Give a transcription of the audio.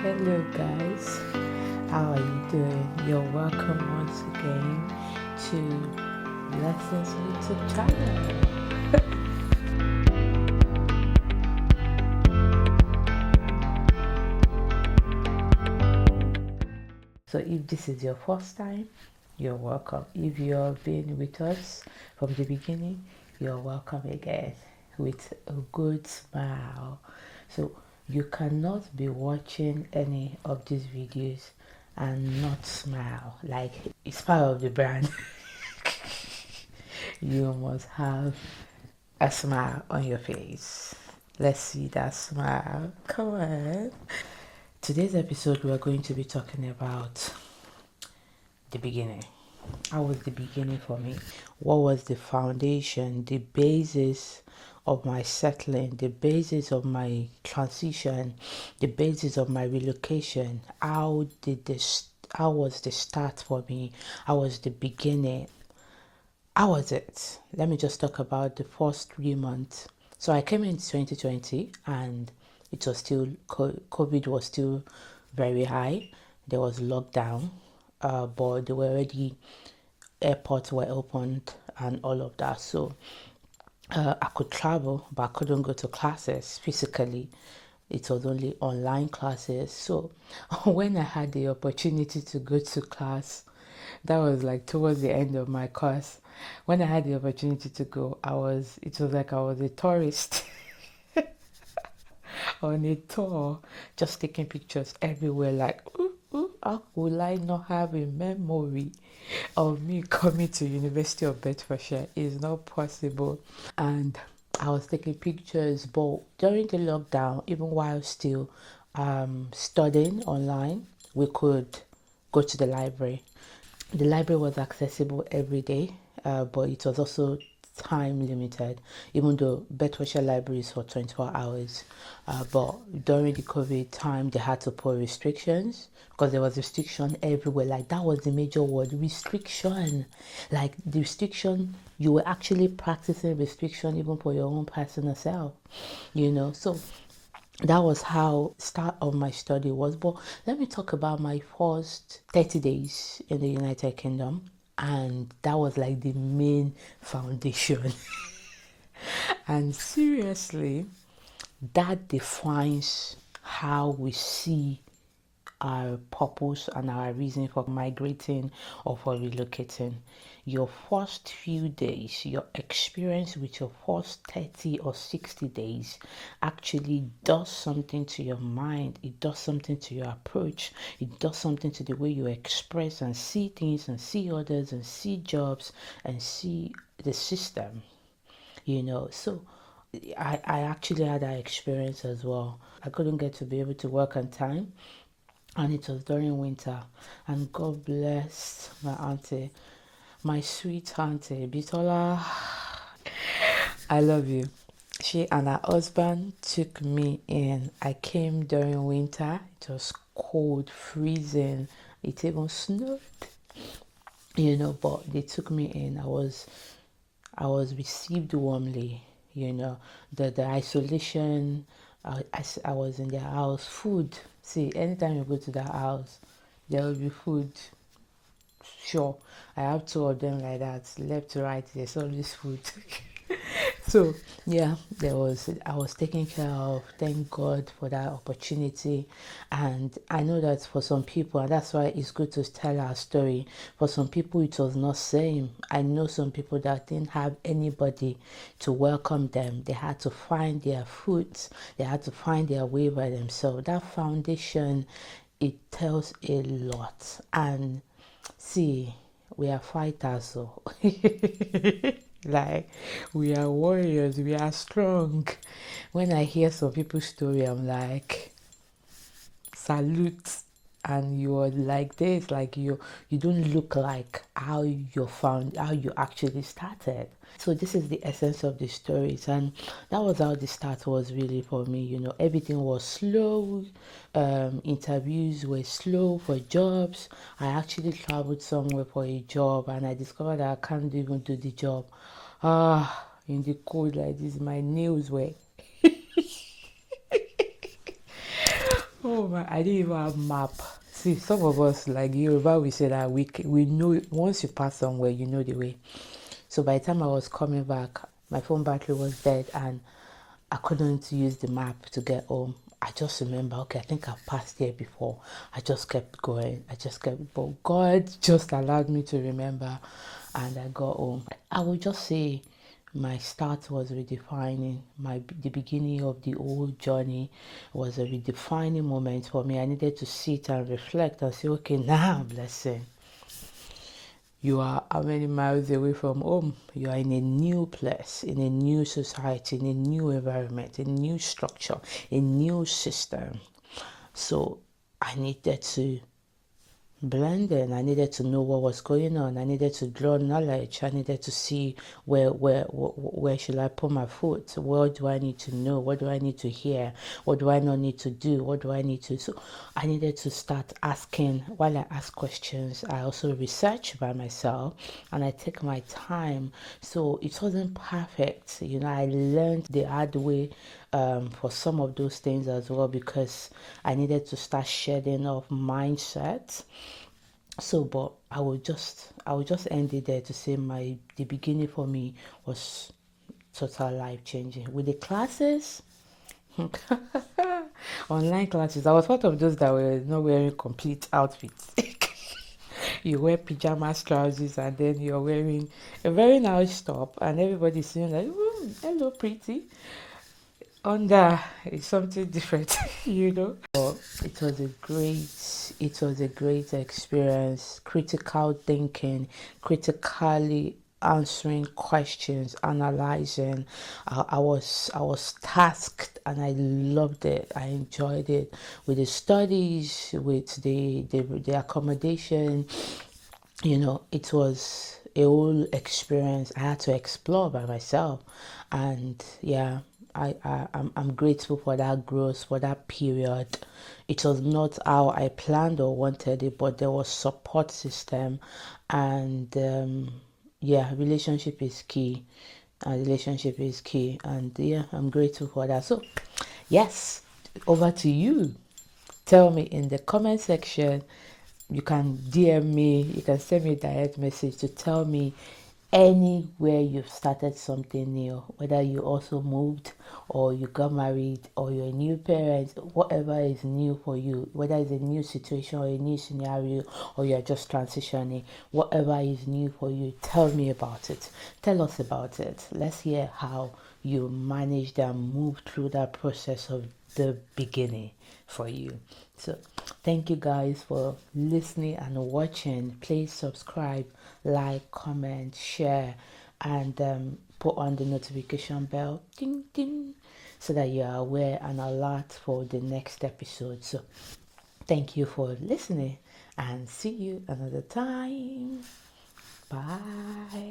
Hello guys, how are you doing? You're welcome once again to Lessons YouTube channel. So if this is your first time, you're welcome. If you have been with us from the beginning, you're welcome again with a good smile. So you cannot be watching any of these videos and not smile. Like, it's part of the brand. You must have a smile on your face. Let's see that smile. Come on. Today's episode, we're going to be talking about the beginning. How was the beginning for me? What was the foundation, the basis of my settling, the basis of my transition, the basis of my relocation? How was the start for me? How was the beginning? How was it? Let me just talk about the first 3 months. So I came in 2020 and it was still, COVID was still very high. There was lockdown, but they were already, airports were opened and all of that. So I could travel, but I couldn't go to classes physically. It was only online classes. So when I had the opportunity to go to class, that was like towards the end of my course. When I had the opportunity to go, it was like I was a tourist on a tour, just taking pictures everywhere. Like, how will I not have a memory of me coming to University of Bedfordshire? It's not possible. And I was taking pictures, but during the lockdown, even while still studying online, we could go to the library. The library was accessible every day, but it was also time limited, even though Bedfordshire Library is for 24 hours. But during the COVID time, they had to put restrictions because there was restriction everywhere. Like, that was the major word, restriction. Like, the restriction, you were actually practicing restriction even for your own personal self, So that was how start of my study was. But let me talk about my first 30 days in the United Kingdom, and that was like the main foundation. And seriously, that defines how we see our purpose and our reason for migrating or for relocating. Your first few days, your experience with your first 30 or 60 days actually does something to your mind. It does something to your approach. It does something to the way you express and see things and see others and see jobs and see the system, So I actually had that experience as well. I couldn't get to be able to work on time, and it was during winter. And God bless my auntie, my sweet auntie Bitola. I love you. She and her husband took me in. I came during winter. It was cold, freezing. It even snowed, but they took me in. I was received warmly, the isolation. I was in their house. Food. See, anytime you go to their house, there will be food. Sure, I have two of them like that, left to right. There's always food. So yeah, I was taken care of. Thank God for that opportunity. And I know that for some people, and that's why it's good to tell our story, for some people it was not same. I know some people that didn't have anybody to welcome them. They had to find their foot. They had to find their way by themselves. That foundation, it tells a lot. And see, we are fighters, so like, we are warriors, we are strong. When I hear some people's story, I'm like, salute. And you're like this, like you don't look like how you actually started. So this is the essence of the stories, and that was how the start was really for me. Everything was slow. Interviews were slow for jobs. I actually traveled somewhere for a job, and I discovered that I can't even do the job. In the cold like this, my nails were Oh my, I didn't even have map. See, some of us like Yoruba, we say that we know once you pass somewhere, you know the way. So by the time I was coming back, my phone battery was dead and I couldn't use the map to get home. I just remember, okay, I think I've passed here before. I just kept going. But God just allowed me to remember and I got home. I would just say my start was redefining. The beginning of the whole journey was a redefining moment for me. I needed to sit and reflect and say, okay, now, blessing, you are how many miles away from home? You are in a new place, in a new society, in a new environment, a new structure, a new system. So I needed to blending. I needed to know what was going on. I needed to draw knowledge. I needed to see where should I put my foot. What do I need to know? What do I need to hear? What do I not need to do? What do I need to? So I needed to start asking. While I ask questions, I also research by myself and I take my time. So it wasn't perfect. I learned the hard way for some of those things as well because I needed to start shedding off mindsets. So, but I would just end it there to say the beginning for me was total life changing. With the classes, online classes, I was part of those that were not wearing complete outfits. You wear pajamas, trousers, and then you're wearing a very nice top, and everybody's saying like, "Hello, pretty." Under it's something different, But it was a great experience. Critical thinking, critically answering questions, analyzing. I was tasked, and I loved it. I enjoyed it with the studies, with the accommodation. It was a whole experience I had to explore by myself, and yeah, I'm grateful for that growth, for that period. It was not how I planned or wanted it, but there was support system, and yeah, relationship is key. Relationship is key, and yeah, I'm grateful for that. So, yes, over to you. Tell me in the comment section. You can DM me, you can send me a direct message to tell me anywhere you've started something new, whether you also moved or you got married or you're a new parent, whatever is new for you, whether it's a new situation or a new scenario or you're just transitioning, whatever is new for you, tell me about it. Tell us about it. Let's hear how you managed and moved through that process of the beginning for you. So thank you guys for listening and watching. Please subscribe, like, comment, share, and put on the notification bell, ding ding, so that you are aware and alert for the next episode. So thank you for listening and see you another time. Bye.